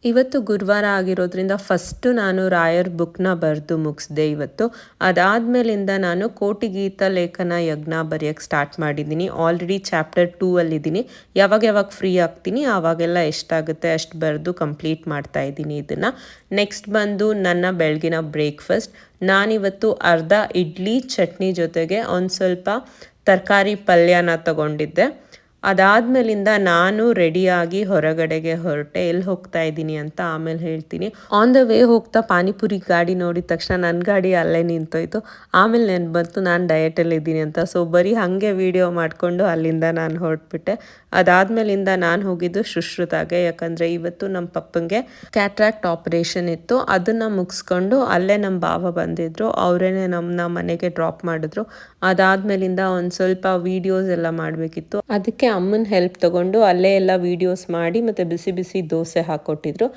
ಇವತ್ತು ಗುರುವಾರ ಆಗಿರೋದ್ರಿಂದ ಫಸ್ಟು ನಾನು ರಾಯರ್ ಬುಕ್ನ ಬರೆದು ಮುಗಿಸ್ದೆ ಇವತ್ತು. ಅದಾದಮೇಲಿಂದ ನಾನು ಕೋಟಿಗೀತ ಲೇಖನ ಯಜ್ಞ ಬರೆಯೋಕ್ಕೆ ಸ್ಟಾರ್ಟ್ ಮಾಡಿದ್ದೀನಿ. Already chapter 2 ಅಲ್ಲಿದ್ದೀನಿ. ಯಾವಾಗ ಫ್ರೀ ಆಗ್ತೀನಿ ಆವಾಗೆಲ್ಲ ಎಷ್ಟಾಗುತ್ತೆ ಅಷ್ಟು ಬರೆದು ಕಂಪ್ಲೀಟ್ ಮಾಡ್ತಾ ಇದ್ದೀನಿ ಇದನ್ನು. ನೆಕ್ಸ್ಟ್ ಬಂದು ನನ್ನ ಬೆಳಗಿನ ಬ್ರೇಕ್ಫಾಸ್ಟ್. ನಾನಿವತ್ತು ಅರ್ಧ ಇಡ್ಲಿ ಚಟ್ನಿ ಜೊತೆಗೆ ಒಂದು ಸ್ವಲ್ಪ ತರಕಾರಿ ಪಲ್ಯನ ತಗೊಂಡಿದ್ದೆ. ಅದಾದಮೇಲಿಂದ ನಾನು ರೆಡಿಯಾಗಿ ಹೊರಗಡೆಗೆ ಹೊರಟೆ. ಎಲ್ಲಿ ಹೋಗ್ತಾ ಇದ್ದೀನಿ ಅಂತ ಆಮೇಲೆ ಹೇಳ್ತೀನಿ. ಆನ್ ದ ವೇ ಹೋಗ್ತಾ ಪಾನಿಪುರಿ ಗಾಡಿ ನೋಡಿದ ತಕ್ಷಣ ನನ್ನ ಗಾಡಿ ಅಲ್ಲೇ ನಿಂತೋಯ್ತು. ಆಮೇಲೆ ನೆನ್ಪು ಬಂತು ನಾನು ಡಯಟಲ್ಲಿ ಇದ್ದೀನಿ ಅಂತ. ಸೊ ಬರೀ ಹಾಗೆ ವಿಡಿಯೋ ಮಾಡಿಕೊಂಡು ಅಲ್ಲಿಂದ ನಾನು ಹೊರಟ್ಬಿಟ್ಟೆ. ಅದಾದಮೇಲಿಂದ ನಾನು ಹೋಗಿದ್ದು ಶುಶ್ರುತಾಗೆ, ಯಾಕಂದರೆ ಇವತ್ತು ನಮ್ಮ ಪಪ್ಪಂಗೆ ಕ್ಯಾಟ್ರಾಕ್ಟ್ ಆಪರೇಷನ್ ಇತ್ತು. ಅದನ್ನು ಮುಗಿಸ್ಕೊಂಡು ಅಲ್ಲೇ ನಮ್ಮ ಭಾವ ಬಂದಿದ್ದರು. ಅವರೇನೆ ನಮ್ಮನ್ನ ಮನೆಗೆ ಡ್ರಾಪ್ ಮಾಡಿದ್ರು. ಅದಾದಮೇಲಿಂದ ಒಂದು ಸ್ವಲ್ಪ ವೀಡಿಯೋಸ್ ಎಲ್ಲ ಮಾಡಬೇಕಿತ್ತು. ಅದಕ್ಕೆ ಅಮ್ಮನ ಹೆಲ್ಪ್ ತೊಗೊಂಡು ಅಲ್ಲೇ ಎಲ್ಲ ವೀಡಿಯೋಸ್ ಮಾಡಿ ಮತ್ತು ಬಿಸಿ ಬಿಸಿ ದೋಸೆ ಹಾಕ್ಕೊಟ್ಟಿದ್ರು.